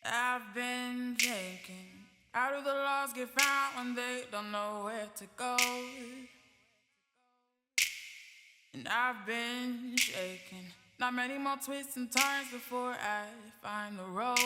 I've been thinking, how do the laws get found when they don't know where to go? And I've been shaking, not many more twists and turns before I find the road.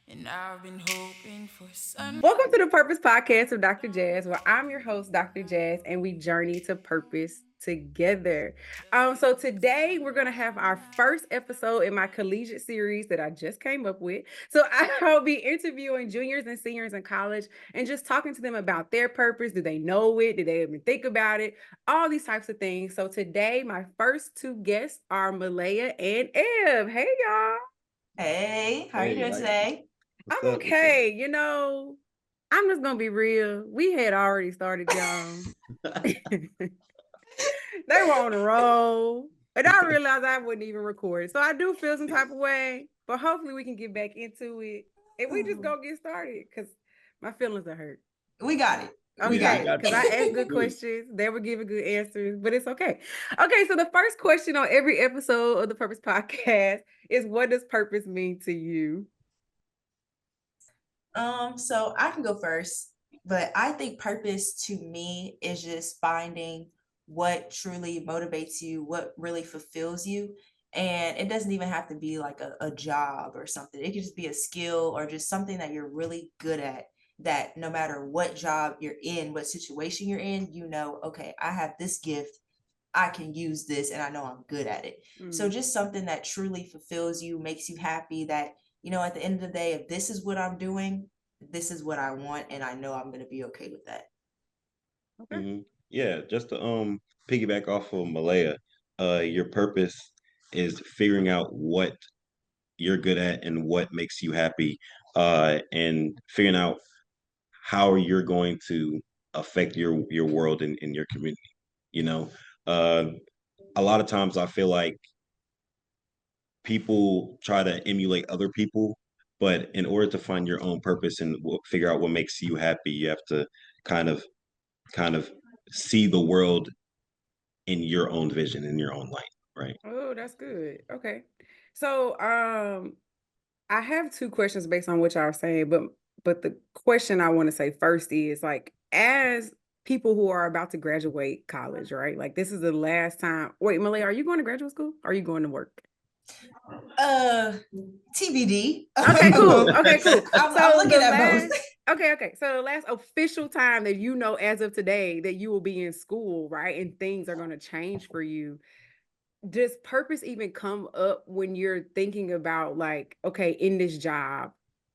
And I've been hoping for sun. Welcome to the Purpose Podcast of Dr. Jazz, where I'm your host, Dr. Jazz, and we journey to purpose together. So today we're gonna have our first episode in my collegiate series that I just came up with. So I'll be interviewing juniors and seniors in college and just talking to them about their purpose. Do they know it? Did they even think about it? All these types of things. So today, my first two guests are Malaya and Eb. Hey y'all. Hey, how are you doing today? I'm okay. I'm just gonna be real. We had already started, y'all. They were on the roll. And I realized I wouldn't even record. So I do feel some type of way, but hopefully we can get back into it. And we just gonna get started because my feelings are hurt. We got it. Okay, because I asked good questions. They were giving good answers, but it's okay. Okay, so the first question on every episode of the Purpose Podcast is, what does purpose mean to you? So I can go first, but I think purpose to me is just finding what truly motivates you, what really fulfills you. And it doesn't even have to be like a job or something. It could just be a skill or just something that you're really good at, that no matter what job you're in, what situation you're in, okay, I have this gift. I can use this and I know I'm good at it. So just something that truly fulfills you, makes you happy, that, at the end of the day, if this is what I'm doing, this is what I want, and I know I'm going to be okay with that. Okay. Yeah, just to piggyback off of Malaya, your purpose is figuring out what you're good at and what makes you happy, and figuring out how you're going to affect your world and your community. You know, uh, a lot of times I feel like people try to emulate other people, but in order to find your own purpose and figure out what makes you happy, you have to kind of kind of see the world in your own vision, in your own light, right? Oh, that's good. Okay. So, I have two questions based on what y'all are saying, but the question I want to say first is, like, as people who are about to graduate college, right? Like, this is the last time. Wait, Malay, are you going to graduate school? Or are you going to work? TBD. Okay, cool. Okay, cool. I'm looking at both. Okay. So the last official time that as of today, that you will be in school, right? And things are going to change for you. Does purpose even come up when you're thinking about, like, okay, in this job,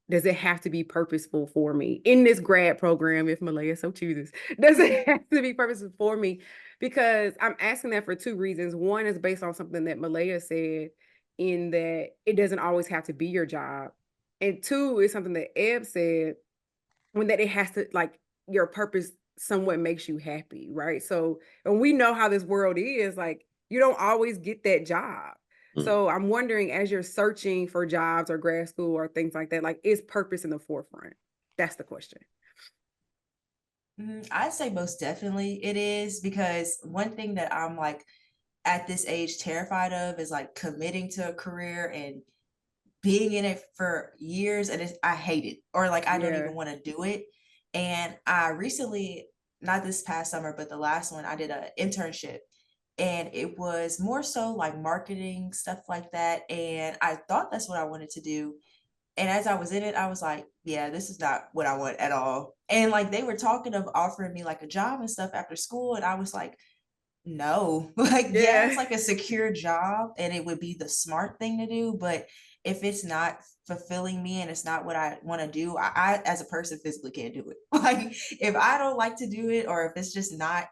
does it have to be purposeful for me? In this grad program, if Malaya so chooses, does it have to be purposeful for me? Because I'm asking that for two reasons. One is based on something that Malaya said, in that it doesn't always have to be your job. And two is something that Eb said, when that it has to, like, your purpose somewhat makes you happy, right? So, and we know how this world is, like, you don't always get that job. So I'm wondering, as you're searching for jobs or grad school or things like that, like, is purpose in the forefront? That's the question. I'd say most definitely it is, because one thing that I'm like at this age terrified of is like committing to a career and being in it for years and I hate it, or like I don't Yeah. even want to do it. And I recently, not this past summer, but the last one, I did an internship, and it was more so like marketing, stuff like that. And I thought that's what I wanted to do. And as I was in it, I was like, yeah, this is not what I want at all. And like they were talking of offering me like a job and stuff after school. And I was like, no, like, yeah, it's Yeah. like a secure job and it would be the smart thing to do. But if it's not fulfilling me and it's not what I want to do, I as a person physically can't do it. Like if I don't like to do it, or if it's just not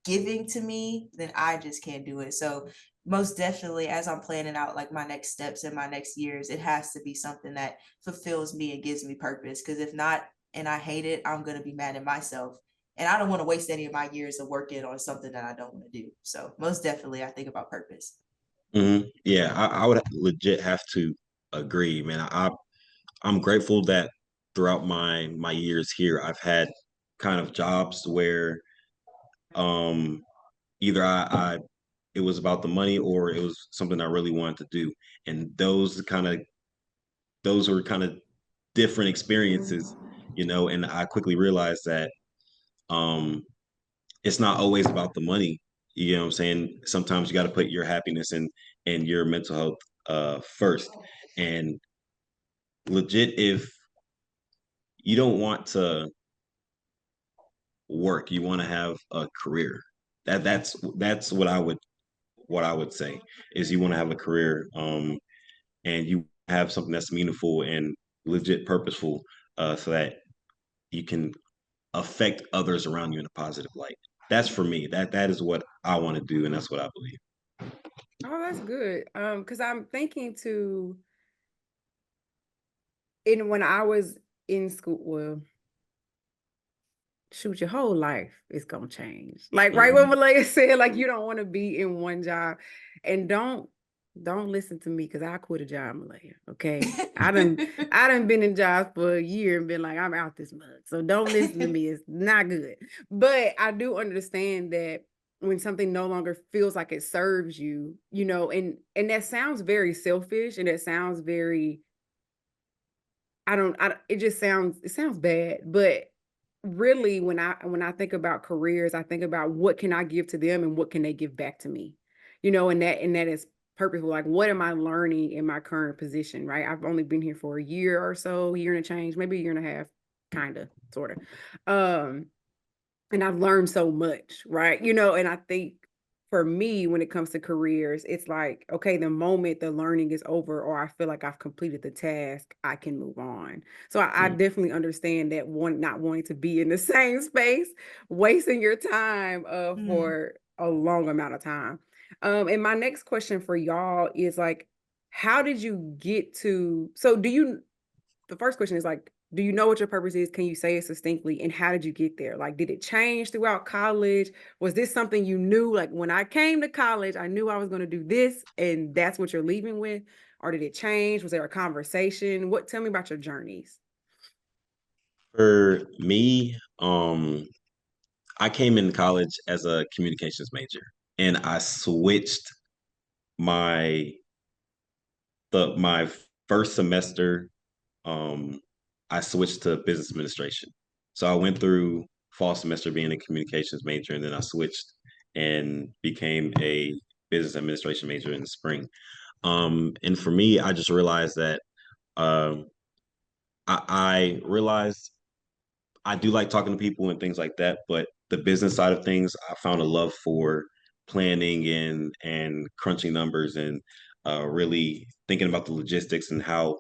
giving to me, then I just can't do it. So most definitely, as I'm planning out like my next steps in my next years, it has to be something that fulfills me and gives me purpose. Because if not, and I hate it, I'm going to be mad at myself. And I don't want to waste any of my years of working on something that I don't want to do. So most definitely, I think about purpose. Yeah, I would legit have to agree, man. I'm grateful that throughout my years here, I've had kind of jobs where um either I it was about the money or it was something I really wanted to do, and those kind of those were kind of different experiences, you know, and I quickly realized that it's not always about the money. You know what I'm saying? Sometimes you got to put your happiness and your mental health first. And legit, if you don't want to work, you want to have a career. That's what I would say is you want to have a career, and you have something that's meaningful and legit purposeful, so that you can affect others around you in a positive light. That's for me. That is what I want to do, and that's what I believe. Oh, that's good. Because I'm thinking when I was in school, well, shoot, your whole life is gonna change. Like right when Malaya said, like you don't want to be in one job, and don't listen to me because I quit a job, Malaya. Okay, I done been in jobs for a year and been like, I'm out this mug. So don't listen to me. It's not good. But I do understand that when something no longer feels like it serves you, you know, and that sounds very selfish, and it sounds very, it sounds bad, but really when I think about careers, I think about what can I give to them and what can they give back to me, you know, and that is purposeful. Like, what am I learning in my current position, right? I've only been here for a year or so, year and a change, maybe a year and a half, kind of, sort of. And I've learned so much, right? You know, and I think for me, when it comes to careers, it's like, okay, the moment the learning is over or I feel like I've completed the task, I can move on. So I definitely understand that not wanting to be in the same space, wasting your time for a long amount of time. And my next question for y'all is like, how did you get to, the first question is like, do you know what your purpose is? Can you say it succinctly? And how did you get there? Like, did it change throughout college? Was this something you knew? Like, when I came to college, I knew I was going to do this, and that's what you're leaving with? Or did it change? Was there a conversation? Tell me about your journeys. For me, I came in college as a communications major, and I switched my my first semester. I switched to business administration. So I went through fall semester being a communications major, and then I switched and became a business administration major in the spring. And for me, I just realized that um, I realized I do like talking to people and things like that, but the business side of things, I found a love for planning and crunching numbers and really thinking about the logistics and how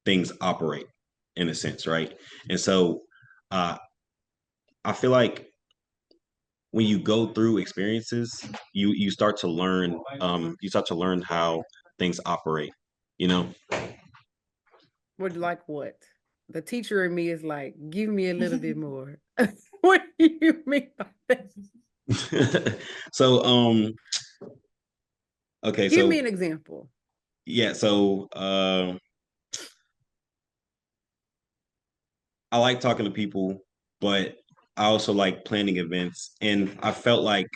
things operate in a sense, right? And so uh, I feel like when you go through experiences, you start to learn how things operate, you know. What? The teacher in me is like, give me a little bit more. What do you mean by that? So okay, give me an example. Yeah, so I like talking to people, but I also like planning events, and I felt like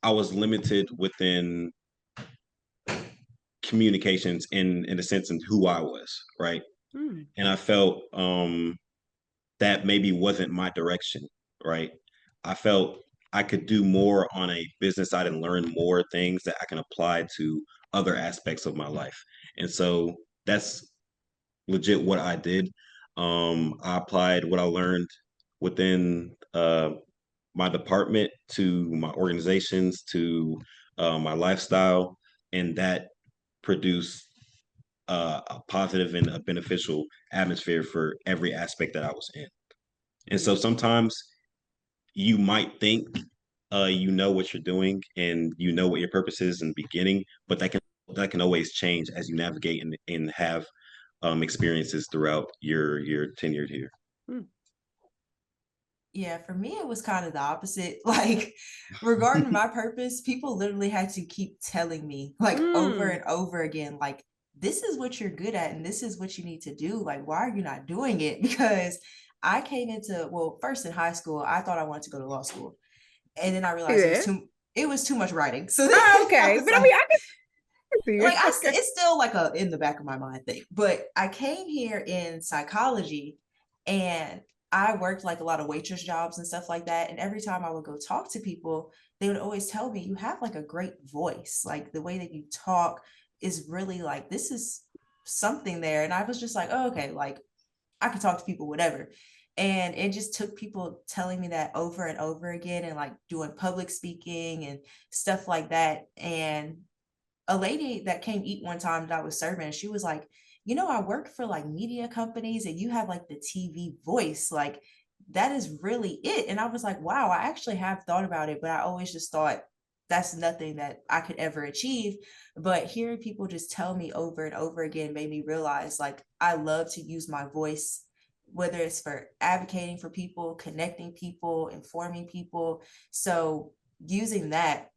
I was limited within communications in the sense of who I was, right? And I felt that maybe wasn't my direction, right? I felt I could do more on a business side and learn more things that I can apply to other aspects of my life. And so that's legit what I did. I applied what I learned within my department to my organizations to my lifestyle, and that produced a positive and a beneficial atmosphere for every aspect that I was in. And so sometimes you might think you know what you're doing and you know what your purpose is in the beginning, but that can always change as you navigate and have experiences throughout your tenure here. Yeah, for me, it was kind of the opposite. Like, regarding my purpose, people literally had to keep telling me, like, over and over again, like, this is what you're good at and this is what you need to do. Like, why are you not doing it? Because I came into, well, first in high school, I thought I wanted to go to law school. And then I realized it was too much writing. So then okay. But like, I mean, I like it's still like a in the back of my mind thing. But I came here in psychology, and I worked like a lot of waitress jobs and stuff like that. And every time I would go talk to people, they would always tell me, you have like a great voice. Like the way that you talk is really like, this is something there. And I was just like, oh, okay, like I can talk to people, whatever. And it just took people telling me that over and over again, and like doing public speaking and stuff like that. And a lady that came eat one time that I was serving, she was like, you know, I work for like media companies and you have like the TV voice. Like that is really it. And I was like, wow, I actually have thought about it, but I always just thought that's nothing that I could ever achieve. But hearing people just tell me over and over again made me realize like I love to use my voice, whether it's for advocating for people, connecting people, informing people. So using that,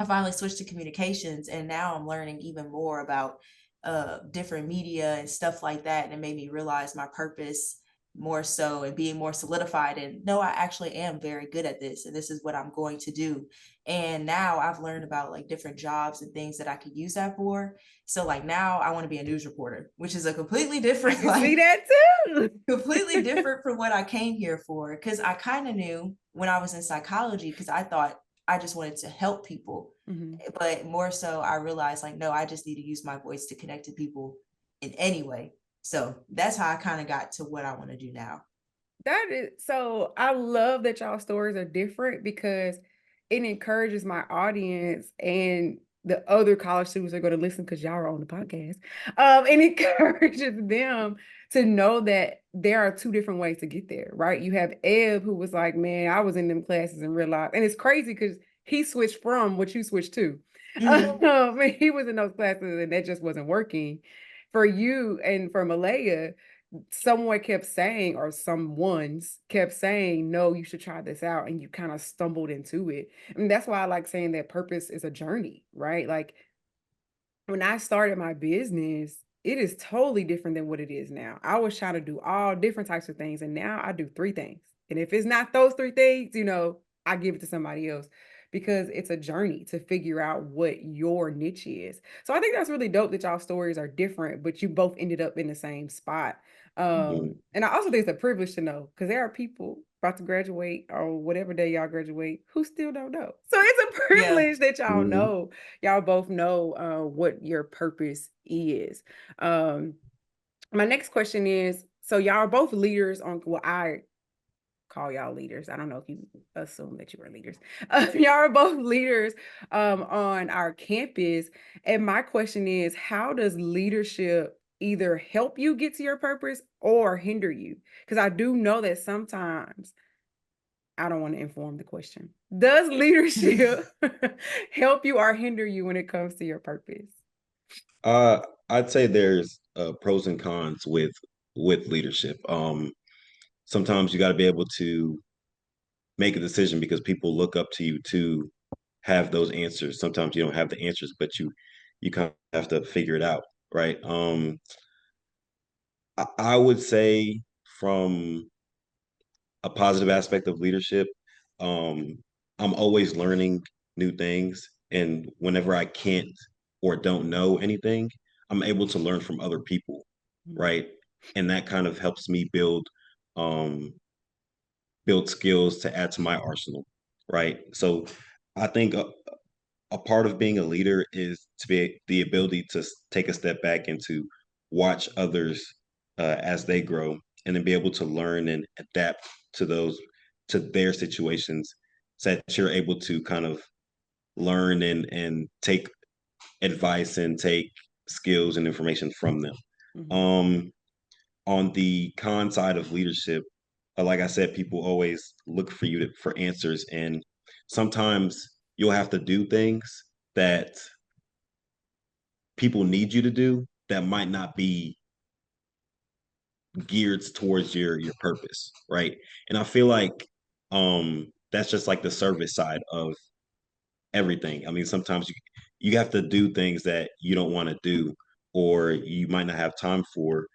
I finally switched to communications, and now I'm learning even more about different media and stuff like that. And it made me realize my purpose more so, and being more solidified. And no, I actually am very good at this, and this is what I'm going to do. And now I've learned about like different jobs and things that I could use that for. So like now I want to be a news reporter, which is a completely different, I see that too. completely different from what I came here for. Because I kind of knew when I was in psychology, because I thought I just wanted to help people. But more so, I realized like, no, I just need to use my voice to connect to people in any way. So that's how I kind of got to what I want to do now. That is so. I love that y'all stories are different because it encourages my audience and the other college students are going to listen because y'all are on the podcast. And encourages them to know that there are two different ways to get there, right? You have Eb, who was like, man, I was in them classes and realized, and it's crazy because he switched from what you switched to. He was in those classes and that just wasn't working for you. And for Malaya, someone kept saying, or someone's kept saying, no, you should try this out, and you kind of stumbled into it. And that's why I like saying that purpose is a journey, right? Like when I started my business, it is totally different than what it is now. I was trying to do all different types of things, and now I do three things. And if it's not those three things, I give it to somebody else because it's a journey to figure out what your niche is. So I think that's really dope that y'all stories are different, but you both ended up in the same spot. And I also think it's a privilege to know because there are people about to graduate or whatever day y'all graduate who still don't know. So it's a privilege that y'all know, y'all both know what your purpose is. My next question is, so y'all are both leaders on, well, I call y'all leaders. I don't know if you assume that you are leaders. Y'all are both leaders on our campus. And my question is, how does leadership either help you get to your purpose or hinder you? Because I do know that sometimes, I don't want to inform the question. Does leadership help you or hinder you when it comes to your purpose? I'd say there's pros and cons with leadership. Sometimes you got to be able to make a decision because people look up to you to have those answers. Sometimes you don't have the answers, but you kind of have to figure it out, right? I would say from a positive aspect of leadership, um, I'm always learning new things, and whenever I can't or don't know anything, I'm able to learn from other people, right? And that kind of helps me um, build skills to add to my arsenal, right? So I think a part of being a leader is to be the ability to take a step back and to watch others as they grow, and then be able to learn and adapt to their situations, so that you're able to kind of learn and take advice and take skills and information from them. On the con side of leadership, like I said, people always look for you for answers, and sometimes you'll have to do things that people need you to do that might not be geared towards your purpose, right? And I feel like that's just like the service side of everything. I mean, sometimes you have to do things that you don't want to do or you might not have time for,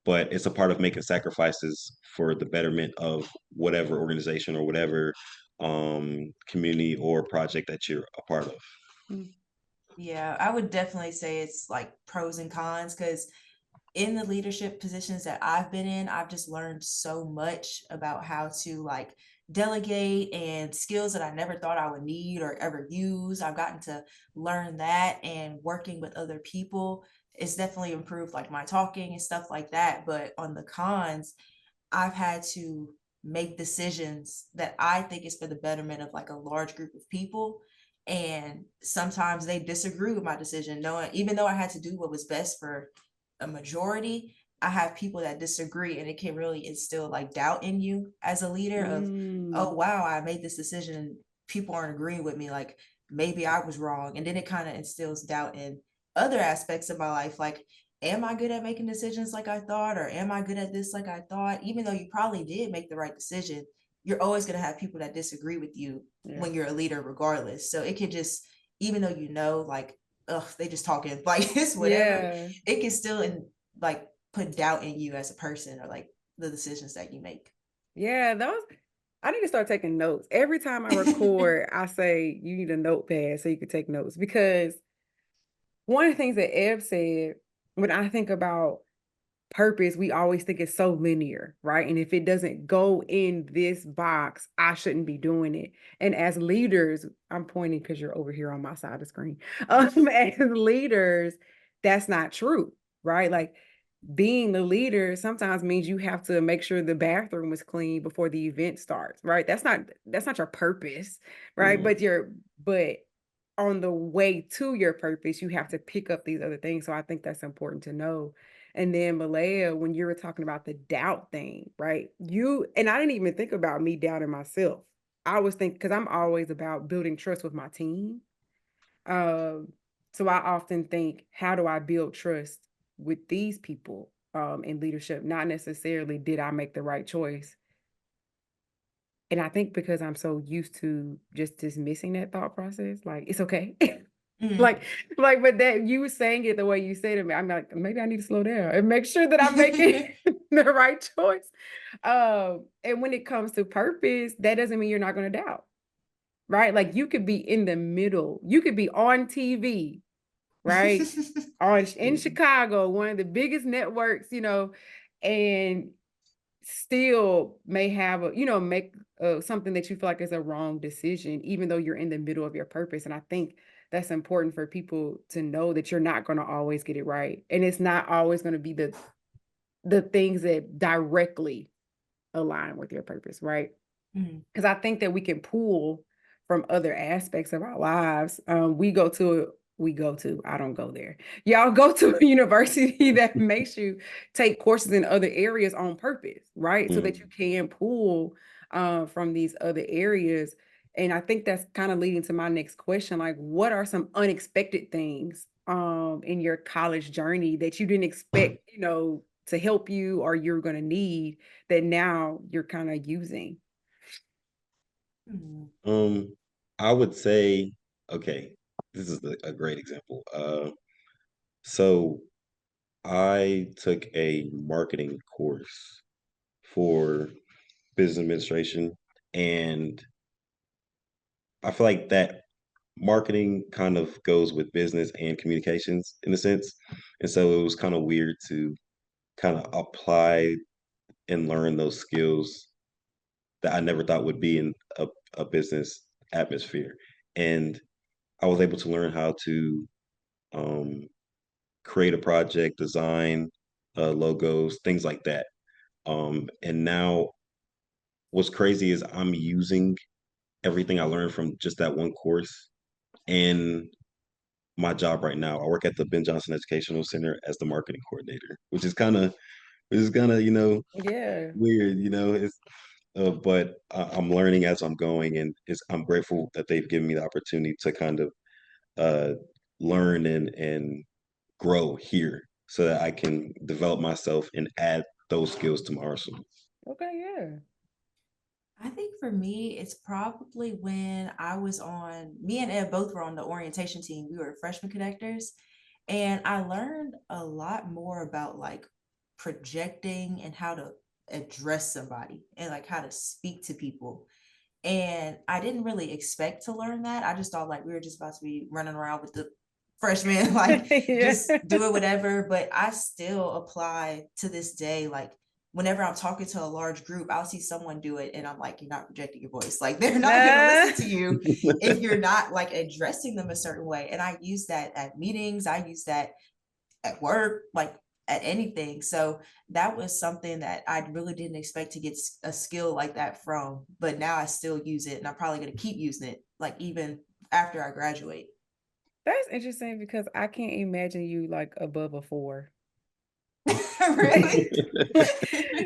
but it's a part of making sacrifices for the betterment of whatever organization or whatever community or project that you're a part of. Yeah, I would definitely say it's like pros and cons, because in the leadership positions that I've been in, I've just learned so much about how to like delegate and skills that I never thought I would need or ever use. I've gotten to learn that, and working with other people it's definitely improved like my talking and stuff like that. But on the cons, I've had to make decisions that I think is for the betterment of like a large group of people. And sometimes they disagree with my decision, knowing even though I had to do what was best for a majority, I have people that disagree, and it can really instill like doubt in you as a leader of, oh wow, I made this decision and people aren't agreeing with me. Like maybe I was wrong. And then it kind of instills doubt in other aspects of my life. Like, am I good at making decisions like I thought? Or am I good at this like I thought? Even though you probably did make the right decision, you're always going to have people that disagree with you when you're a leader, regardless. So it could just, even though like, ugh, they just talking like it's whatever, it can still like put doubt in you as a person, or like the decisions that you make. Yeah, I need to start taking notes. Every time I record, I say you need a notepad so you can take notes, because one of the things that Eb said, when I think about purpose, we always think it's so linear, right? And if it doesn't go in this box, I shouldn't be doing it. And as leaders, I'm pointing because you're over here on my side of the screen. As leaders, that's not true, right? Like being the leader sometimes means you have to make sure the bathroom is clean before the event starts, right? That's not your purpose, right? But on the way to your purpose, you have to pick up these other things. So I think that's important to know. And then Malaya, when you were talking about the doubt thing, right? And I didn't even think about me doubting myself. I was thinking, because I'm always about building trust with my team. So I often think, how do I build trust with these people in leadership? Not necessarily did I make the right choice. And I think because I'm so used to just dismissing that thought process, like it's okay. Like, but that you were saying it the way you say to me, I'm like, maybe I need to slow down and make sure that I'm making the right choice. And when it comes to purpose, that doesn't mean you're not going to doubt, right? Like you could be in the middle, you could be on TV, right? In Chicago, one of the biggest networks, and still may have make something that you feel like is a wrong decision, even though you're in the middle of your purpose. And I think that's important for people to know, that you're not going to always get it right, and it's not always going to be the things that directly align with your purpose, right? Because I think that we can pull from other aspects of our lives. I don't go there. Y'all go to a university that makes you take courses in other areas on purpose, right? So that you can pull from these other areas. And I think that's kind of leading to my next question. Like, what are some unexpected things in your college journey that you didn't expect, to help you, or you're going to need, that now you're kind of using? I would say, okay, this is a great example. So I took a marketing course for business administration, and I feel like that marketing kind of goes with business and communications in a sense. And so it was kind of weird to kind of apply and learn those skills that I never thought would be in a business atmosphere. And I was able to learn how to um, create a project, design logos, things like that. And now what's crazy is I'm using everything I learned from just that one course in my job right now. I work at the Ben Johnson Educational Center as the marketing coordinator, which is kind of Yeah. weird. It's but I'm learning as I'm going, and I'm grateful that they've given me the opportunity to kind of uh, learn and grow here, so that I can develop myself and add those skills to my arsenal. Okay, yeah. I think for me, it's probably when me and Ed both were on the orientation team. We were freshman connectors, and I learned a lot more about like projecting and how to address somebody and like how to speak to people. And I didn't really expect to learn that. I just thought like we were just about to be running around with the freshman, like Yeah. just do it, whatever. But I still apply to this day. Like whenever I'm talking to a large group, I'll see someone do it and I'm like, you're not projecting your voice. Like they're not going to listen to you if you're not like addressing them a certain way. And I use that at meetings. I use that at work, like at anything. So that was something that I really didn't expect to get a skill like that from, but now I still use it and I'm probably going to keep using it, like even after I graduate. That's interesting because I can't imagine you like above a 4. Really?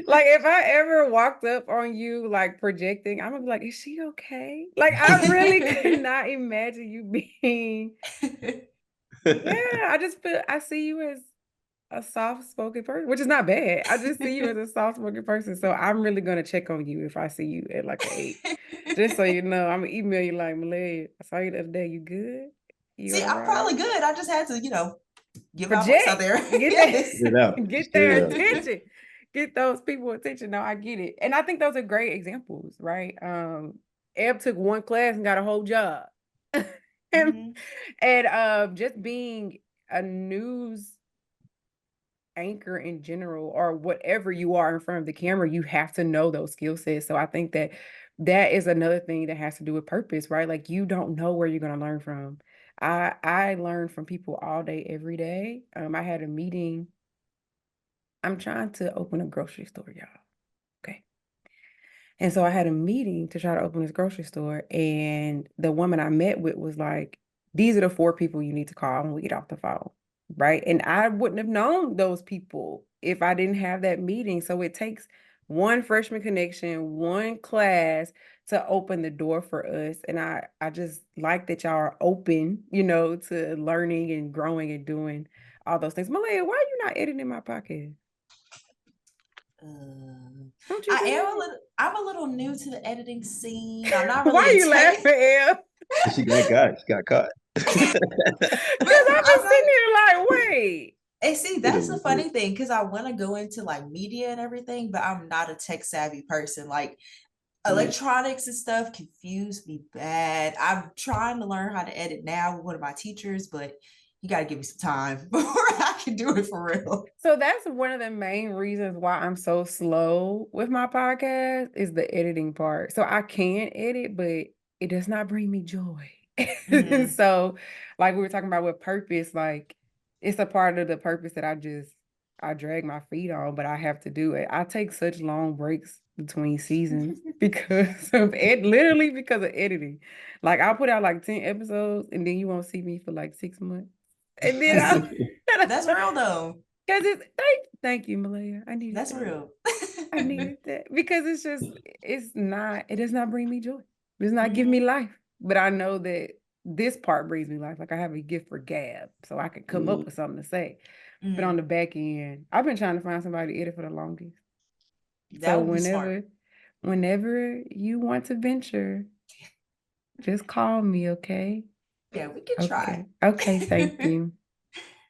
Like if I ever walked up on you like projecting, I'm gonna be like, is she okay? Like I really could not imagine you being. Yeah, I see you as a soft-spoken person, which is not bad. I just see you as a soft-spoken person. So I'm really gonna check on you if I see you at like an 8. Just so you know, I'm gonna email you like, Malaya, I saw you the other day. You good? You See, all I'm probably right? good. I just had to, get my voice Project. out there. Get Yes. Get it out. get Just get their it out. attention. Get those people attention. No, I get it. And I think those are great examples, right? Eb took one class and got a whole job. Mhm. And just being a news anchor in general, or whatever you are in front of the camera, you have to know those skill sets. So I think that is another thing that has to do with purpose, right? Like you don't know where you're going to learn from. I learn from people all day, every day. I had a meeting. I'm trying to open a grocery store, y'all. Okay. And so I had a meeting to try to open this grocery store. And the woman I met with was like, these are the 4 people you need to call when we get off the phone. Right. And I wouldn't have known those people if I didn't have that meeting. So it takes one freshman connection, one class to open the door for us. And I just like that y'all are open, to learning and growing and doing all those things. Malaya, why are you not editing my podcast? Don't you I do am that? I'm a little new to the editing scene. I'm not Why really are a you tech. laughing, Em? She got caught. She got caught. Because I've I'm been not. sitting here like, wait. And see, It that's is the what it is. funny thing because I want to go into like media and everything, but I'm not a tech savvy person. Like electronics and stuff confuse me bad. I'm trying to learn how to edit now with one of my teachers, but you got to give me some time before I can do it for real. So that's one of the main reasons why I'm so slow with my podcast is the editing part. So I can edit, but it does not bring me joy. Mhm. So like we were talking about with purpose, like it's a part of the purpose that I drag my feet on, but I have to do it. I take such long breaks between seasons because of literally because of editing. Like I'll put out like 10 episodes and then you won't see me for like 6 months. And then That's real though. because thank you, Malaya. I needed That's that. real. I needed that because it does not bring me joy. It does not give Mhm. me life. But I know that this part brings me life. Like I have a gift for gab, so I can come up with something to say. But on Mhm. the back end, I've been trying to find somebody to edit for the longest. That So would be smart. whenever you want to venture, just call me, okay? Yeah, we can try. Okay. Okay, thank you.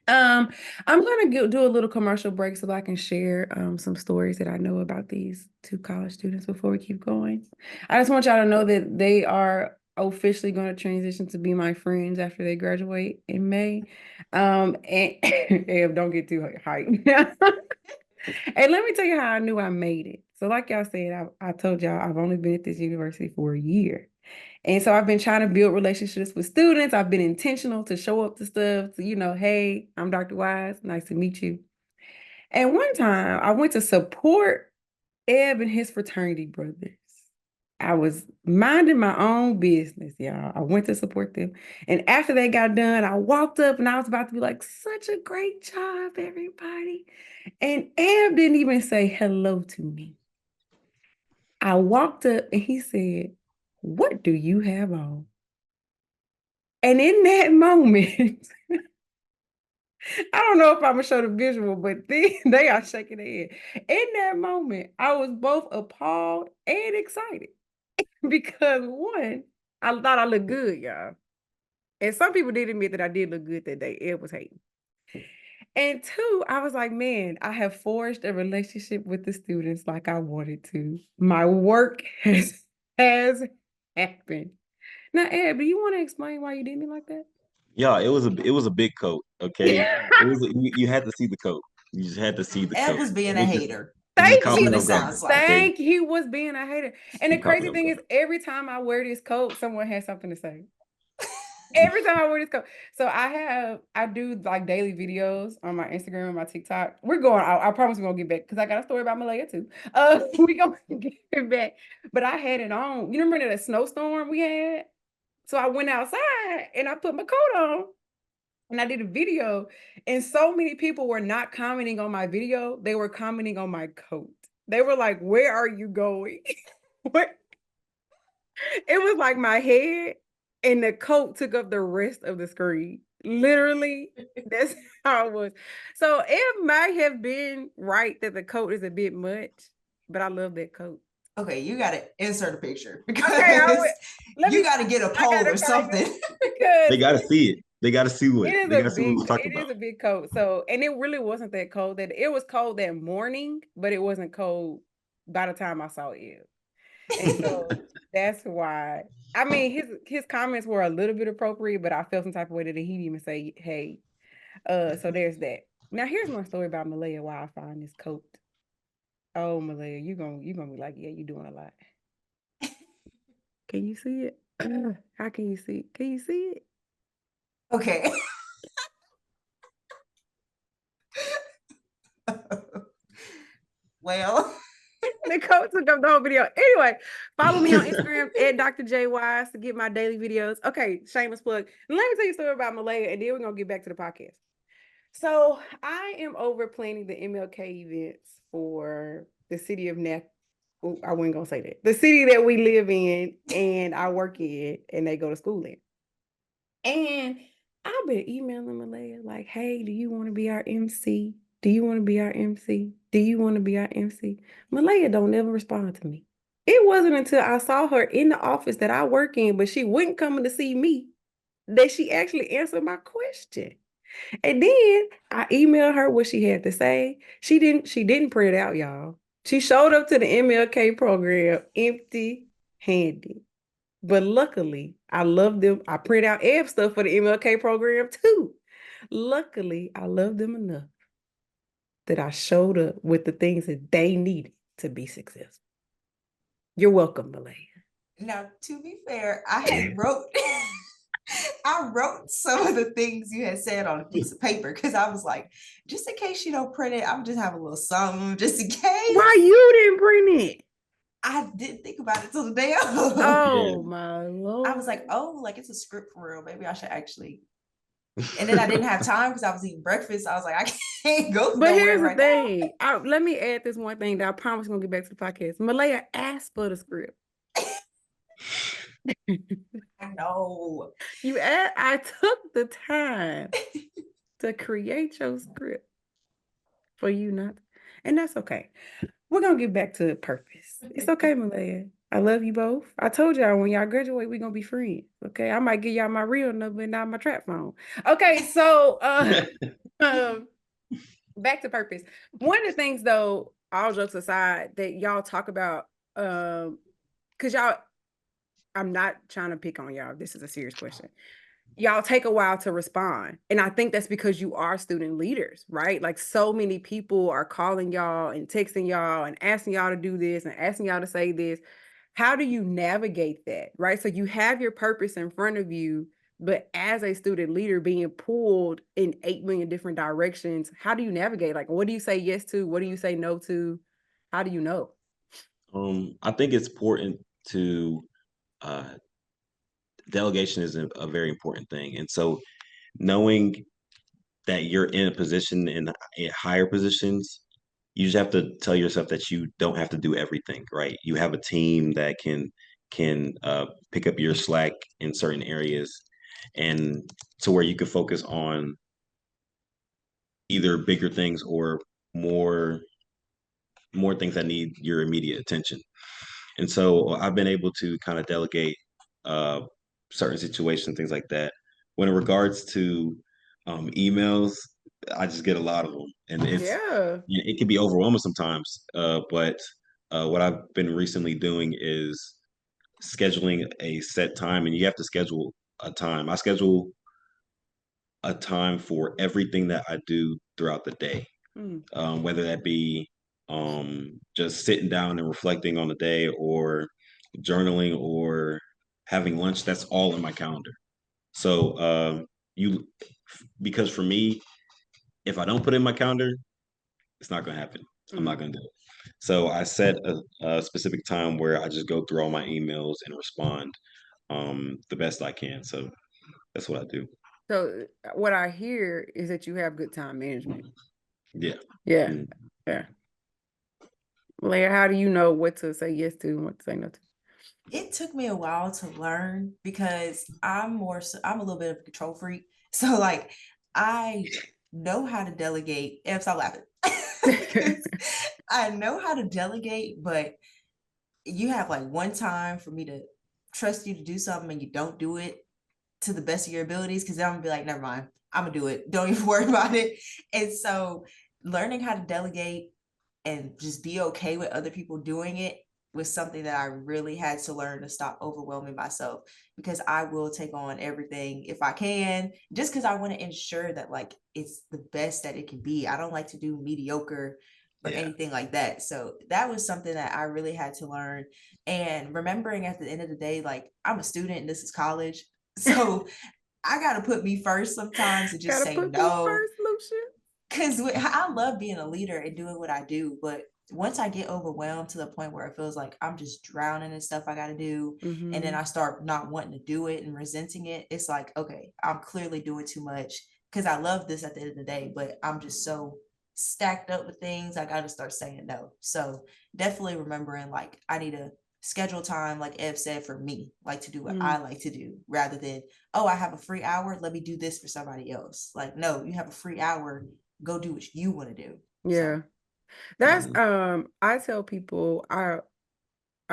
I'm gonna do a little commercial break so that I can share some stories that I know about these 2 college students before we keep going. I just want y'all to know that they are officially going to transition to be my friends after they graduate in May. And Eb, don't get too hyped. And let me tell you how I knew I made it. So, like y'all said, I told y'all I've only been at this university for a year. And so I've been trying to build relationships with students. I've been intentional to show up to stuff, to, hey, I'm Dr. Wise. Nice to meet you. And one time I went to support Eb and his fraternity brothers. I was minding my own business, y'all. I went to support them. And after they got done, I walked up and I was about to be like, such a great job, everybody. And Eb didn't even say hello to me. I walked up and he said, what do you have on? And in that moment, I don't know if I'm gonna show the visual, but they are shaking their head. In that moment, I was both appalled and excited because one, I thought I looked good, y'all. And some people did admit that I did look good that day. It was hating. And two, I was like, man, I have forged a relationship with the students like I wanted to. My work has happened. Now, Ed, do you want to explain why you did me like that? Yeah, it was a big coat. Okay, you had to see the coat. You just had to see the Ed coat. was being a It just hater. it just Thank That's caught me what it off you. guard. sounds like. Okay, He was being a hater. And the it caught me crazy off thing is, guard. every time I wear this coat, someone has something to say. Every time I wear this coat. So I do like daily videos on my Instagram and my TikTok. We're going, I promise we're gonna get back because I got a story about Malaya too. We gonna get back. But I had it on. You remember that snowstorm we had? So I went outside and I put my coat on and I did a video. And so many people were not commenting on my video, they were commenting on my coat. They were like, "Where are you going?" Where it was like my head and the coat took up the rest of the screen. Literally, that's how it was. So it might have been right that the coat is a bit much, but I love that coat. Okay, you gotta insert a picture Okay, I would because let you me gotta get a I poll gotta or find something. it because They got to see it. They got to see it what is they a got to see what big we're talking it about. is a big coat. So and it really wasn't that cold. That it was cold that morning, but it wasn't cold by the time I saw it. And so that's why. I mean, his comments were a little bit appropriate, but I felt some type of way that he didn't even say, "Hey." So there's that. Now here's my story about Malaya. Why I find this coat. Oh, Malaya, you gonna be like, yeah, you doing a lot. Can you see it? How can you see? Can you see it? Okay. Well, The coat took up the whole video. Anyway, follow me on Instagram at Dr. J Wise to get my daily videos. Okay, shameless plug. And let me tell you a story about Malaya, and then we're gonna get back to the podcast. So I am over planning the MLK events for the city of Nat. I wasn't gonna say that. The city that we live in and I work in, and they go to school in. And I've been emailing Malaya like, "Hey, do you want to be our MC? Do you want to be our MC? Do you want to be our MC?" Malaya don't never respond to me. It wasn't until I saw her in the office that I work in, but she wasn't coming to see me, that she actually answered my question. And then I emailed her what she had to say. She didn't print it out, y'all. She showed up to the MLK program empty-handed. But luckily, I love them. I print out Eb stuff for the MLK program too. Luckily, I love them enough that I showed up with the things that they needed to be successful. You're welcome, Malaya. now to be fair, I wrote some of the things you had said on a piece of paper because I was like, just in case you don't print it, I'm just have a little something just in Why case. you didn't print it? I didn't think about it till the day of. Oh my Lord. I was like, oh, like it's a script for real. Maybe I should actually. And then I didn't have time because I was eating breakfast. I was like, I can't go But nowhere here's the right now. thing. Let me add this one thing that I promise I'm gonna get back to the podcast. Malaya asked for the script. I know. I took the time to create your script for you not, and that's okay. We're gonna get back to purpose. It's okay, Malaya. I love you both. I told y'all when y'all graduate, we're gonna be friends. Okay. I might give y'all my real number and not my trap phone. Okay, so um back to purpose. One of the things though, all jokes aside, that y'all talk about, because y'all, I'm not trying to pick on y'all. This is a serious question. Y'all take a while to respond. And I think that's because you are student leaders, right? Like so many people are calling y'all and texting y'all and asking y'all to do this and asking y'all to say this. How do you navigate that, right? So you have your purpose in front of you, but as a student leader being pulled in 8 million different directions, how do you navigate? Like, what do you say yes to? What do you say no to? How do you know? I think it's important to uh, delegation is a very important thing, and so knowing that you're in a position in higher positions, you just have to tell yourself that you don't have to do everything, right? You have a team that can pick up your slack in certain areas, and to where you can focus on either bigger things or more more things that need your immediate attention. And so I've been able to kind of delegate uh, certain situations, things like that. When in regards to emails, I just get a lot of them, and Yeah. it can be overwhelming sometimes. But what I've been recently doing is scheduling a set time, and you have to schedule a time. I schedule a time for everything that I do throughout the day, whether that be just sitting down and reflecting on the day, or journaling, or having lunch. That's all in my calendar. So you, because for me, if I don't put it in my calendar, it's not going to happen. I'm not going to do it. So I set a specific time where I just go through all my emails and respond the best I can. So that's what I do. So what I hear is that you have good time management. Yeah. Yeah. Mm. Yeah. Malaya, how do you know what to say yes to and what to say no to? It took me a while to learn because I'm a little bit of a control freak. So like I know how to delegate. And stop laughing. Because I know how to delegate, but you have like one time for me to trust you to do something and you don't do it to the best of your abilities, because then I'm gonna be like, never mind, I'm gonna do it. Don't even worry about it. And so learning how to delegate and just be okay with other people doing it was something that I really had to learn to stop overwhelming myself, because I will take on everything if I can, just because I want to ensure that like it's the best that it can be. I don't like to do mediocre or anything like that. So that was something that I really had to learn. And remembering at the end of the day, like I'm a student and this is college. So I got to put me first sometimes and just Gotta say put me no. first, Lucia. Because I love being a leader and doing what I do, but once I get overwhelmed to the point where it feels like I'm just drowning in stuff I got to do, and then I start not wanting to do it and resenting it, it's like, okay, I'm clearly doing too much, because I love this at the end of the day, but I'm just so stacked up with things. I got to start saying no. So definitely remembering like I need to schedule time, like Eb said, for me, like to do what I like to do, rather than, oh, I have a free hour, let me do this for somebody else. Like, no, you have a free hour, go do what you want to do. Yeah. So, That's I tell people I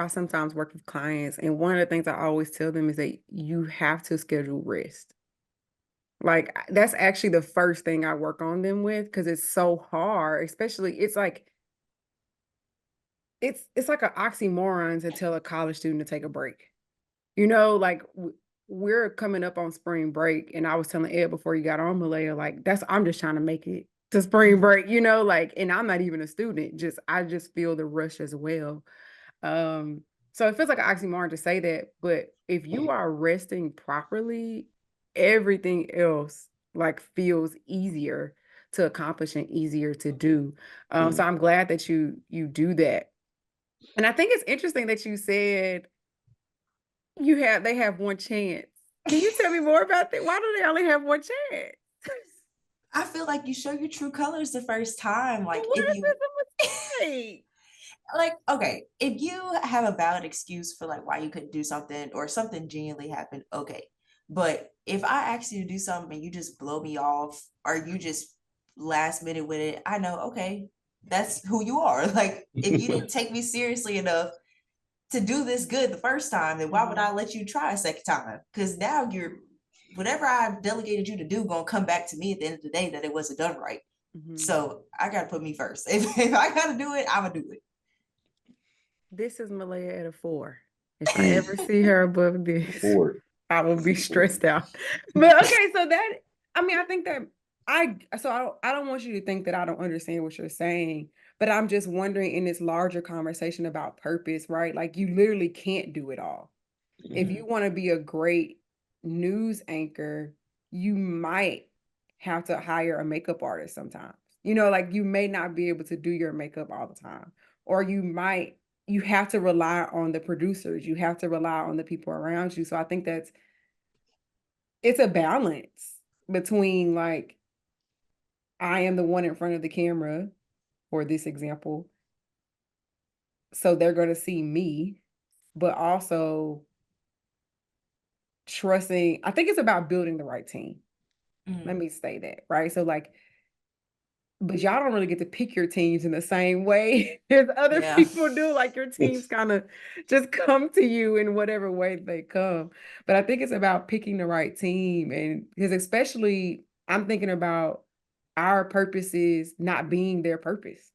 sometimes work with clients, and one of the things I always tell them is that you have to schedule rest. Like that's actually the first thing I work on them with, because it's so hard, especially it's like it's like an oxymoron to tell a college student to take a break. You know, like we're coming up on spring break, and I was telling Ed before you got on, Malaya, like I'm just trying to make it to spring break, you know, like, and I'm not even a student, I just feel the rush as well. So it feels like an oxymoron to say that, but if you are resting properly, everything else like feels easier to accomplish and easier to do. So I'm glad that you do that. And I think it's interesting that you said they have one chance. Can you tell me more about that? Why do they only have one chance? I feel like you show your true colors the first time. Like What if is you this a mistake? like, okay, if you have a valid excuse for like why you couldn't do something or something genuinely happened, okay. But if I ask you to do something and you just blow me off, or you just last minute with it, I know, okay, that's who you are. Like if you didn't take me seriously enough to do this good the first time, then why would I let you try a second time? Because now you're, whatever I delegated you to do gonna come back to me at the end of the day that it wasn't done right. So I gotta put me first. If I gotta do it, I'm gonna do it. This is Malaya at a 4. If I ever see her above this, I will be stressed out. But okay, so that, I mean, I think that I don't want you to think that I don't understand what you're saying, but I'm just wondering in this larger conversation about purpose, right? Like you literally can't do it all. If you want to be a great news anchor, you might have to hire a makeup artist sometimes. You know, like you may not be able to do your makeup all the time, or you have to rely on the producers, you have to rely on the people around you. So I think it's a balance between like, I am the one in front of the camera for this example, so they're going to see me, but also trusting. I think it's about building the right team. Let me say that, right? So like, but y'all don't really get to pick your teams in the same way as other people do. Like your teams kind of just come to you in whatever way they come. But I think it's about picking the right team. And because especially I'm thinking about our purposes not being their purpose,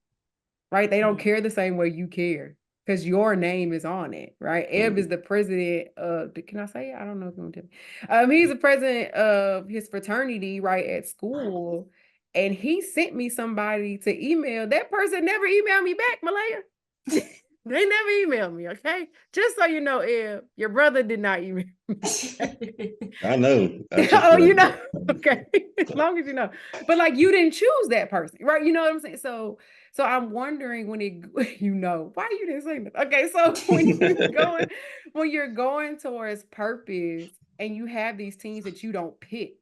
right? They don't care the same way you care. because your name is on it, right? Eb is the president of, can I say it? I don't know if you want to tell me. He's the president of his fraternity, right, at school. And he sent me somebody to email. That person never emailed me back, Malaya. They never emailed me, okay? Just so you know, Eb, your brother did not email me. I know. Oh, you know, okay. As long as you know. But like you didn't choose that person, right? You know what I'm saying? So I'm wondering when it, you know, why you didn't say that? Okay, so when you're going towards purpose and you have these teams that you don't pick,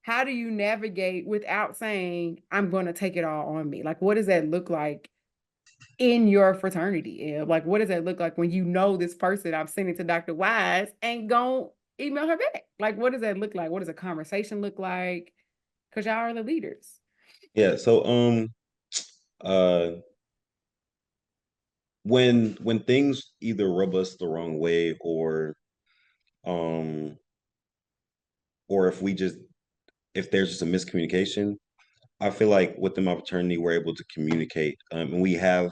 how do you navigate without saying, I'm going to take it all on me? Like, what does that look like in your fraternity? Like, what does that look like when you know this person, I'm sending to Dr. Wise and go email her back? Like, what does that look like? What does a conversation look like? Because y'all are the leaders. Yeah. So when things either rub us the wrong way or if there's just a miscommunication, I feel like within my fraternity we're able to communicate, and we have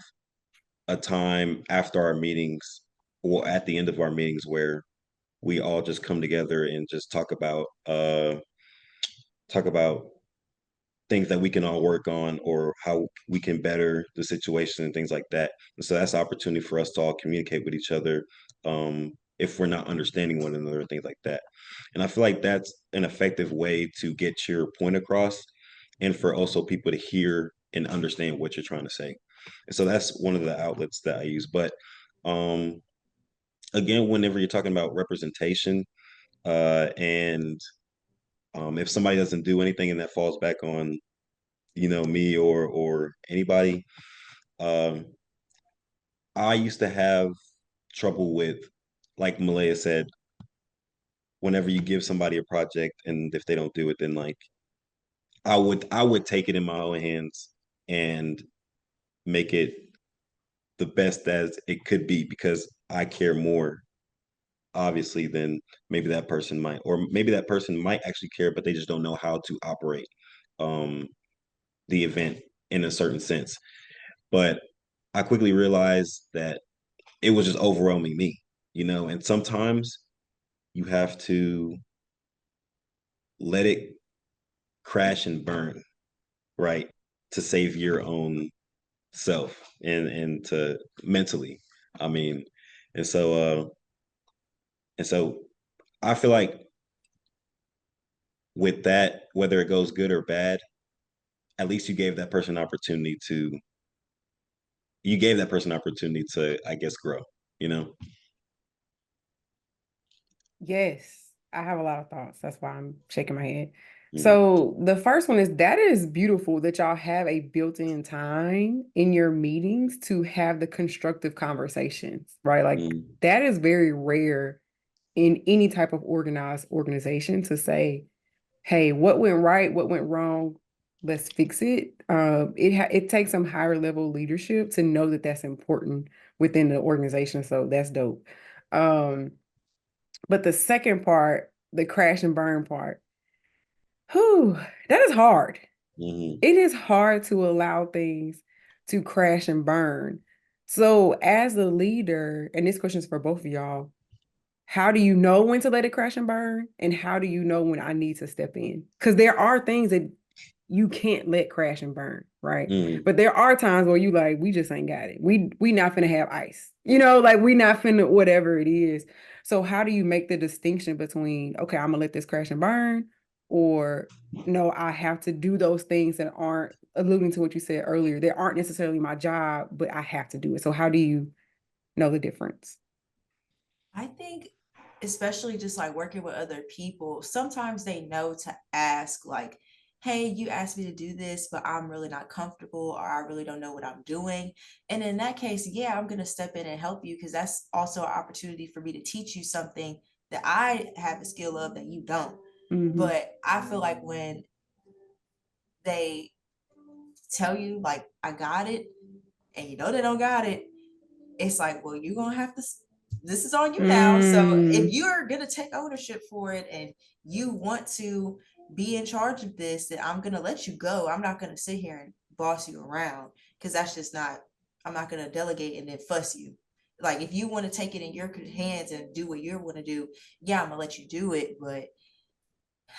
a time after our meetings or at the end of our meetings where we all just come together and just talk about things that we can all work on or how we can better the situation and things like that. And so that's an opportunity for us to all communicate with each other, if we're not understanding one another, things like that. And I feel like that's an effective way to get your point across and for also people to hear and understand what you're trying to say. And so that's one of the outlets that I use. But again, whenever you're talking about representation, and if somebody doesn't do anything and that falls back on me or anybody, um I used to have trouble with, like Malaya said, whenever you give somebody a project and if they don't do it, then like I would take it in my own hands and make it the best as it could be because I care more obviously than maybe that person might, or maybe that person might actually care but they just don't know how to operate um the event in a certain sense. But I quickly realized that it was just overwhelming me, and sometimes you have to let it crash and burn, right? To save your own self and to mentally. I mean, and so I feel like with that, whether it goes good or bad, at least you gave that person opportunity to, I guess, grow, you know? Yes, I have a lot of thoughts. That's why I'm shaking my head. Mm, So the first one is that is beautiful that y'all have a built-in time in your meetings to have the constructive conversations, right? Like mm, that is very rare in any type of organized organization to say, hey, what went right, what went wrong, let's fix it. It takes some higher level leadership to know that that's important within the organization. So that's dope. But the second part, the crash and burn part, whew, that is hard. mm, It is hard to allow things to crash and burn. So as a leader, and this question is for both of y'all, how do you know when to let it crash and burn? And how do you know when I need to step in? Because there are things that you can't let crash and burn, right? mm. But there are times where you like, we just ain't got it. We not finna have ice. Like we not finna whatever it is. So how do you make the distinction between, okay, I'm gonna let this crash and burn, or no, I have to do those things that aren't, alluding to what you said earlier, they aren't necessarily my job, but I have to do it. So how do you know the difference? I think, especially just like working with other people, sometimes they know to ask, like, hey, you asked me to do this, but I'm really not comfortable or I really don't know what I'm doing. And in that case, yeah, I'm going to step in and help you because that's also an opportunity for me to teach you something that I have a skill of that you don't. Mhm. But I feel like when they tell you, like, I got it, and you know they don't got it, it's like, well, you're gonna have to, this is on you now. So if you're gonna take ownership for it and you want to be in charge of this, then I'm gonna let you go. I'm not gonna sit here and boss you around because that's just not, I'm not gonna delegate and then fuss you. Like, if you want to take it in your hands and do what you want to do, yeah, I'm gonna let you do it, but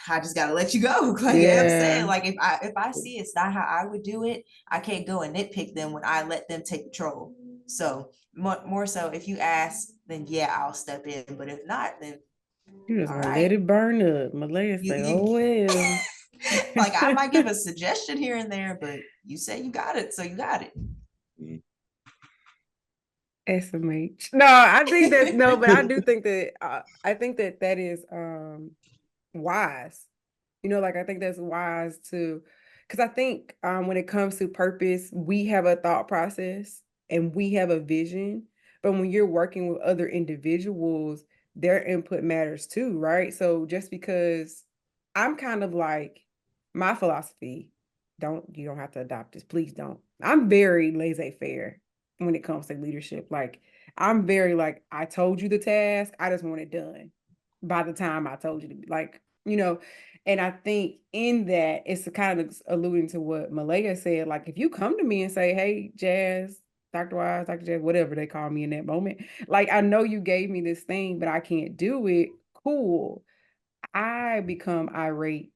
I just gotta let you go. Like, you know what I'm saying? Like, if I see it's not how I would do it, I can't go and nitpick them when I let them take control. So more so, if you ask, then yeah, I'll step in. But if not, then You just all gonna right. let it burn up. Malaya say, oh well. Like, I might give a suggestion here and there, but you say you got it, so you got it. SMH. No, I think that no, but I do think that I think that that is wise. You know, like I think that's wise to, because I think when it comes to purpose, we have a thought process and we have a vision. But when you're working with other individuals, their input matters too, right? So just because I'm kind of like my philosophy, you don't have to adopt this, please don't. I'm very laissez-faire when it comes to leadership. Like I'm very like, I told you the task, I just want it done by the time I told you to be like, you know, and I think in that it's kind of alluding to what Malaya said. Like, if you come to me and say, hey, Jazz, Dr. Wise, Dr. Jazz, whatever they call me in that moment, like, I know you gave me this thing, but I can't do it. Cool. I become irate.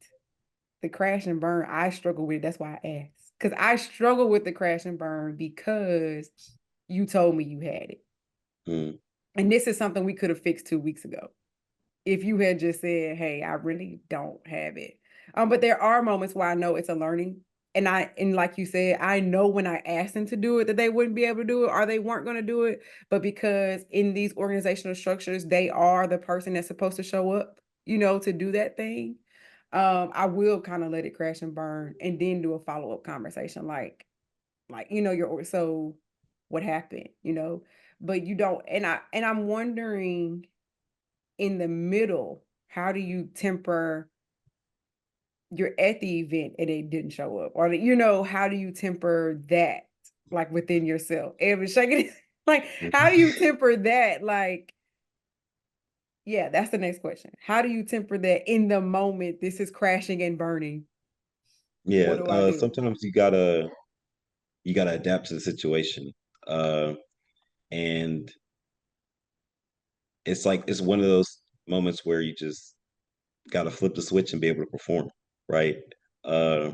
The crash and burn, I struggle with it. That's why I asked. Because I struggle with the crash and burn because you told me you had it. Mm. And this is something we could have fixed 2 weeks ago if you had just said, hey, I really don't have it. But there are moments where I know it's a learning. And like you said, I know when I asked them to do it that they wouldn't be able to do it or they weren't going to do it. But because in these organizational structures, they are the person that's supposed to show up, you know, to do that thing. I will kind of let it crash and burn and then do a follow-up conversation like, you know, so what happened, you know, but you don't, and I'm wondering in the middle, how do you temper you're at the event and it didn't show up? Or, you know, how do you temper that like within yourself? Evan shaking it. Like, how do you temper that? Like, yeah, that's the next question. How do you temper that in the moment this is crashing and burning? Yeah, What do I do? sometimes you gotta adapt to the situation. And it's like it's one of those moments where you just gotta flip the switch and be able to perform, right? Uh,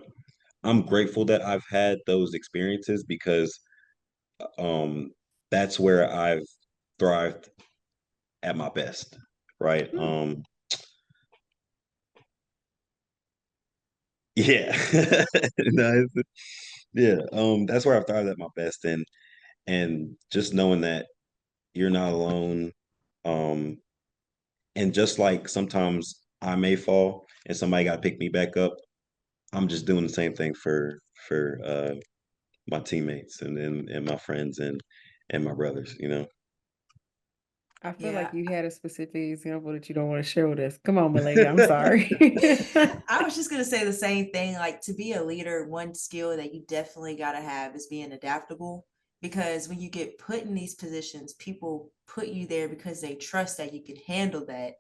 I'm grateful that I've had those experiences because um that's where I've thrived at my best, right? Hmm. Yeah. No, yeah, that's where I've thrived at my best, and just knowing that you're not alone. Um, and just like sometimes I may fall and somebody got to pick me back up, I'm just doing the same thing for my teammates and my friends and my brothers, you know. I feel like Yeah. you had a specific example that you don't want to share with us. Come on, Malaya. I'm sorry. I was just gonna say the same thing. Like, to be a leader, one skill that you definitely gotta have is being adaptable. Because when you get put in these positions, people put you there because they trust that you can handle that.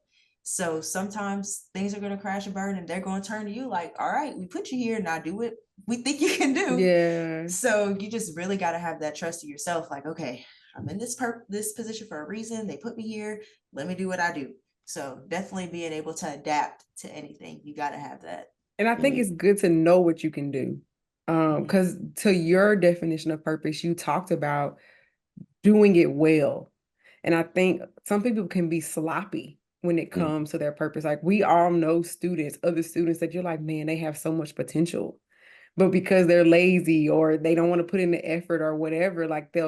So sometimes things are gonna crash and burn, and they're gonna turn to you like, "All right, we put you here, now do what we think you can do." Yeah. So you just really gotta have that trust in yourself. Like, okay, I'm in this position for a reason. They put me here. Let me do what I do. So definitely being able to adapt to anything, you got to have that. And I think Mhm. it's good to know what you can do. Because to your definition of purpose, you talked about doing it well. And I think some people can be sloppy when it Mhm. comes to their purpose. Like we all know students, other students that you're like, man, they have so much potential. But because they're lazy or they don't want to put in the effort or whatever, like I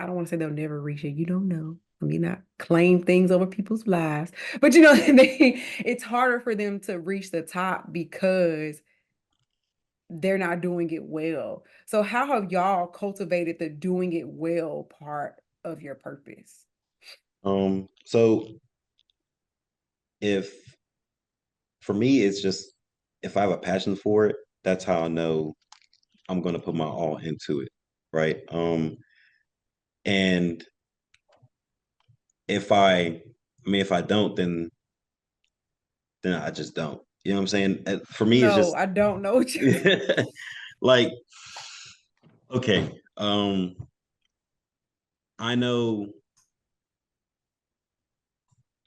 don't want to say they'll never reach it. You don't know. Let me not claim things over people's lives. But you know, it's harder for them to reach the top because they're not doing it well. So how have y'all cultivated the doing it well part of your purpose? So if for me, it's just if I have a passion for it, that's how I know I'm gonna put my all into it, right? And if I don't, then I just don't. You know what I'm saying? For me, it's No, just I don't know what you like, okay, I know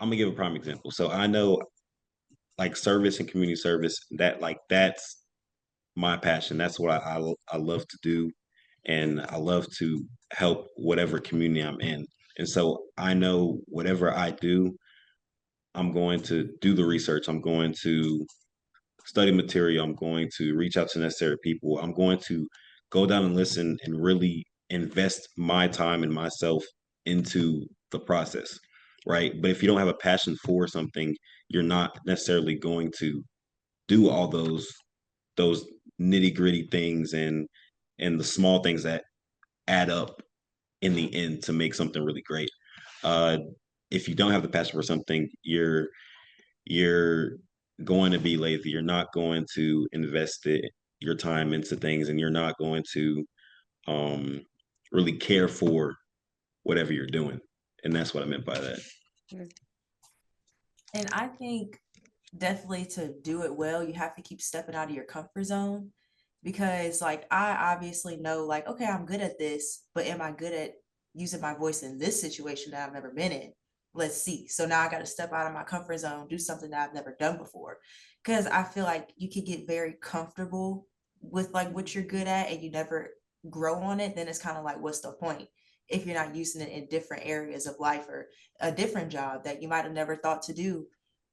I'm gonna give a prime example. So I know like service and community service, that's my passion. That's what I love to do. And I love to help whatever community I'm in. And so I know whatever I do, I'm going to do the research. I'm going to study material. I'm going to reach out to necessary people. I'm going to go down and listen and really invest my time and myself into the process, right? But if you don't have a passion for something, you're not necessarily going to do all those nitty gritty things and the small things that add up in the end to make something really great. Uh, if you don't have the passion for something, you're going to be lazy. You're not going to invest your time into things, and you're not going to um, really care for whatever you're doing. And that's what I meant by that. And I think definitely to do it well, you have to keep stepping out of your comfort zone, because like I obviously know like, okay, I'm good at this, but am I good at using my voice in this situation that I've never been in? Let's see. So now I got to step out of my comfort zone, do something that I've never done before. Because I feel like you could get very comfortable with like what you're good at and you never grow on it. Then it's kind of like, what's the point if you're not using it in different areas of life or a different job that you might have never thought to do,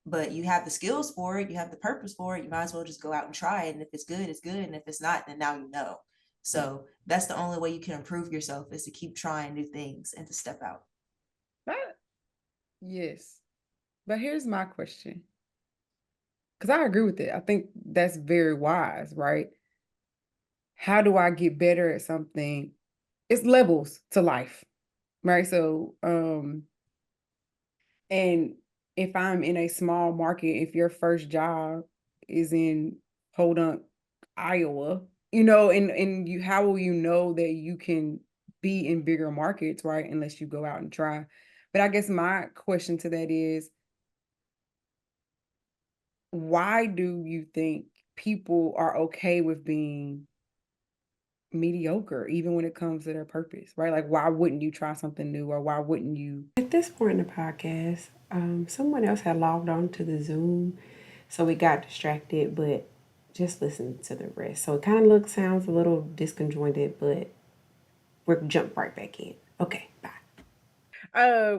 but you have the skills for it, you have the purpose for it, you might as well just go out and try it. And if it's good, it's good. And if it's not, then now you know. So that's the only way you can improve yourself, is to keep trying new things and to step out. Yes. But here's my question. Because I agree with it. I think that's very wise, right? How do I get better at something? It's levels to life, right? So, and if I'm in a small market, if your first job is in Podunk, Iowa, and you, how will you know that you can be in bigger markets, right? Unless you go out and try. But I guess my question to that is, why do you think people are okay with being mediocre, even when it comes to their purpose, right? Like, why wouldn't you try something new, or why wouldn't you? At this point in the podcast, someone else had logged on to the Zoom, so we got distracted, but just listen to the rest. So it kind of sounds a little disconjointed, but we'll jump right back in. Okay, bye.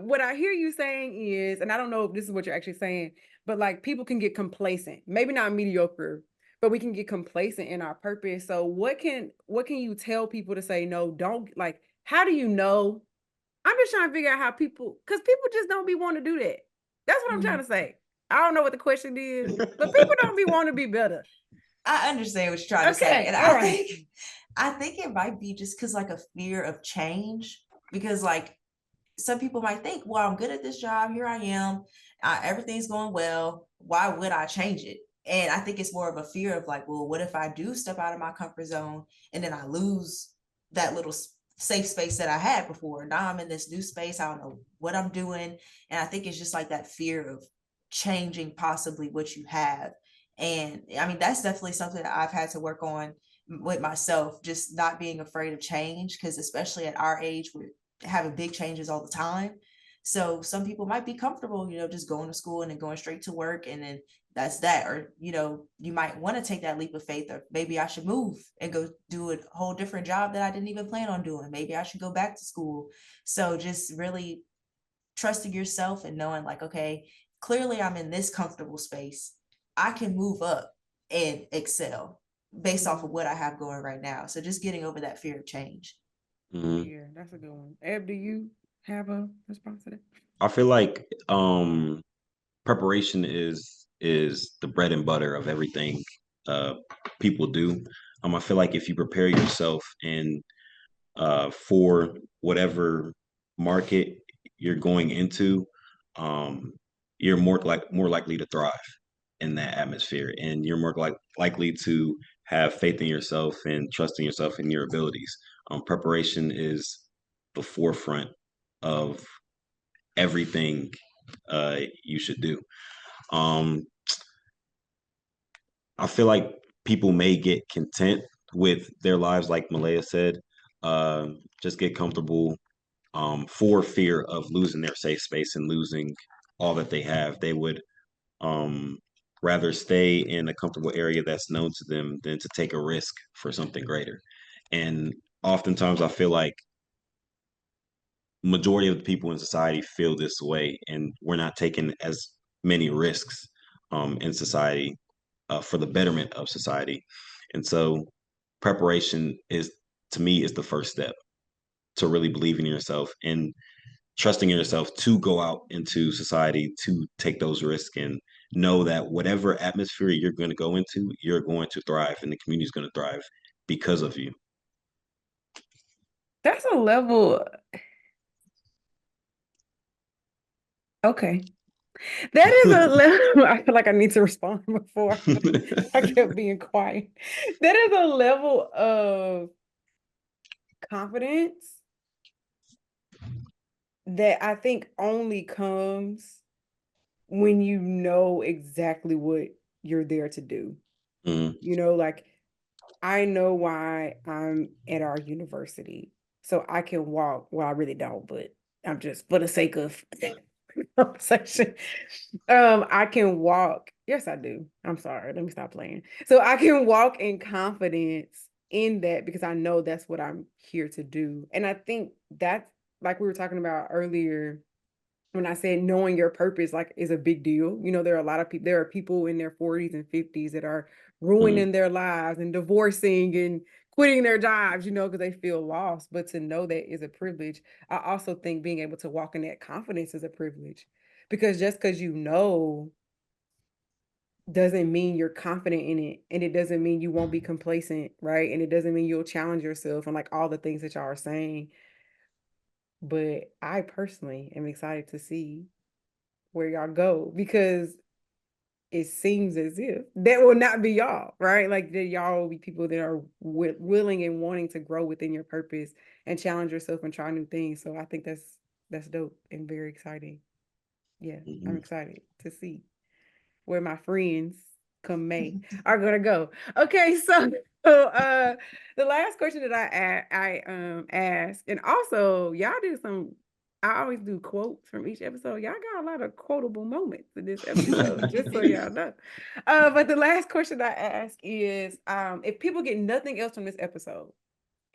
What I hear you saying is, and I don't know if this is what you're actually saying, but like people can get complacent, maybe not mediocre, but we can get complacent in our purpose. So what can you tell people to say no? Don't, like, how do you know? I'm just trying to figure out how people, because people just don't be wanting to do that. That's what I'm trying to say. I don't know what the question is, but people don't be wanting to be better. I understand what you're trying to say. And I think it might be just because like a fear of change, because like some people might think, well, I'm good at this job. Here I am. Everything's going well. Why would I change it? And I think it's more of a fear of like, well, what if I do step out of my comfort zone and then I lose that little safe space that I had before? Now I'm in this new space. I don't know what I'm doing. And I think it's just like that fear of changing possibly what you have. And I mean, that's definitely something that I've had to work on with myself, just not being afraid of change, because especially at our age, we're having big changes all the time. So some people might be comfortable, just going to school and then going straight to work, and then that's that. Or, you might want to take that leap of faith, or maybe I should move and go do a whole different job that I didn't even plan on doing. Maybe I should go back to school. So just really trusting yourself and knowing like, okay, clearly I'm in this comfortable space. I can move up and excel based off of what I have going right now. So just getting over that fear of change. Mhm. Yeah, that's a good one. Eb, do you have a response to that? I feel like preparation is the bread and butter of everything people do. I feel like if you prepare yourself and for whatever market you're going into, you're more likely to thrive in that atmosphere, and you're more likely to have faith in yourself and trust in yourself and your abilities. Preparation is the forefront of everything you should do. Um, I feel like people may get content with their lives, like Malaya said, just get comfortable for fear of losing their safe space and losing all that they have. They would rather stay in a comfortable area that's known to them than to take a risk for something greater. And oftentimes I feel like majority of the people in society feel this way, and we're not taking as many risks in society for the betterment of society. And so preparation is, to me, is the first step to really believing in yourself and trusting in yourself to go out into society to take those risks and know that whatever atmosphere you're going to go into, you're going to thrive and the community is going to thrive because of you. That's a level. Okay. That is a level. I feel like I need to respond before I kept being quiet. That is a level of confidence that I think only comes when you know exactly what you're there to do. Mhm. You know, like I know why I'm at our university. So I can walk. Well, I really don't, but I'm just for the sake of conversation. I can walk. Yes, I do. I'm sorry. Let me stop playing. So I can walk in confidence in that because I know that's what I'm here to do. And I think that's like we were talking about earlier when I said knowing your purpose like is a big deal. You know, there are a lot of people, there are people in their 40s and 50s that are ruining their lives and divorcing and quitting their jobs, you know, because they feel lost. But to know that is a privilege. I also think being able to walk in that confidence is a privilege because just because you know doesn't mean you're confident in it, and it doesn't mean you won't be complacent, right? And it doesn't mean you'll challenge yourself and like all the things that y'all are saying. But I personally am excited to see where y'all go because it seems as if that will not be y'all, right? Like that y'all will be people that are willing and wanting to grow within your purpose and challenge yourself and try new things. So I think that's dope and very exciting. Yeah, I'm excited to see where my friends come May are gonna go. Okay, so the last question that I asked, and also y'all do some. I always do quotes from each episode. Y'all got a lot of quotable moments in this episode, just so y'all know. But the last question I ask is, if people get nothing else from this episode,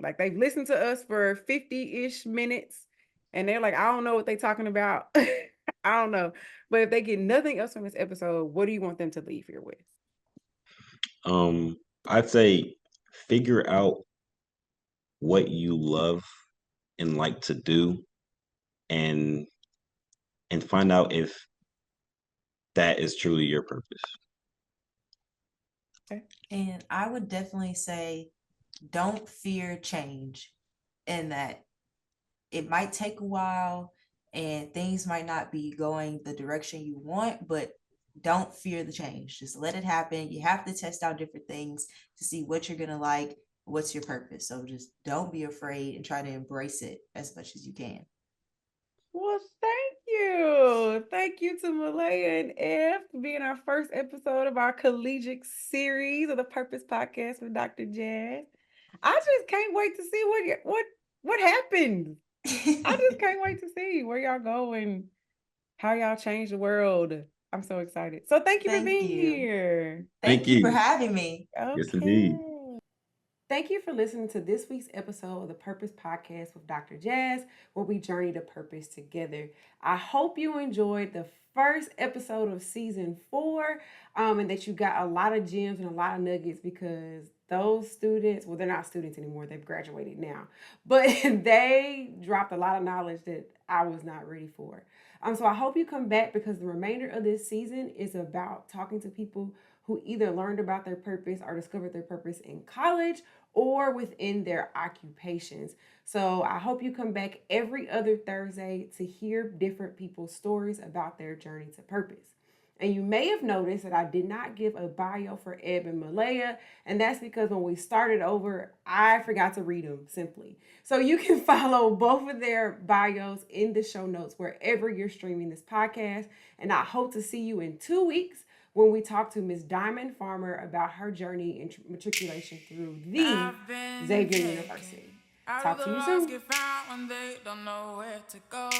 like they've listened to us for 50-ish minutes, and they're like, I don't know what they're talking about. I don't know. But if they get nothing else from this episode, what do you want them to leave here with? I'd say figure out what you love and like to do and find out if that is truly your purpose. Okay. And I would definitely say don't fear change, in that it might take a while and things might not be going the direction you want, but don't fear the change. Just let it happen. You have to test out different things to see what you're going to like, what's your purpose. So just don't be afraid and try to embrace it as much as you can. Well, thank you. Thank you to Malaya and F for being our first episode of our collegiate series of the Purpose Podcast with Dr. Jazz. I just can't wait to see what happens. I just can't wait to see where y'all go and how y'all change the world. I'm so excited. So thank you for being here. Thank you for having me. Okay. Yes, indeed. Thank you for listening to this week's episode of the Purpose Podcast with Dr. Jazz, where we journey to purpose together. I hope you enjoyed the first episode of season 4, and that you got a lot of gems and a lot of nuggets, because those students, well, they're not students anymore, they've graduated now, but they dropped a lot of knowledge that I was not ready for. So I hope you come back, because the remainder of this season is about talking to people who either learned about their purpose or discovered their purpose in college or within their occupations. So I hope you come back every other Thursday to hear different people's stories about their journey to purpose. And you may have noticed that I did not give a bio for Eb and Malaya, and that's because when we started over, I forgot to read them simply. So you can follow both of their bios in the show notes wherever you're streaming this podcast. And I hope to see you in 2 weeks when we talk to Ms. Diamond Farmer about her journey in matriculation through the Xavier University. Talk to you soon. Get found when they don't know where to go.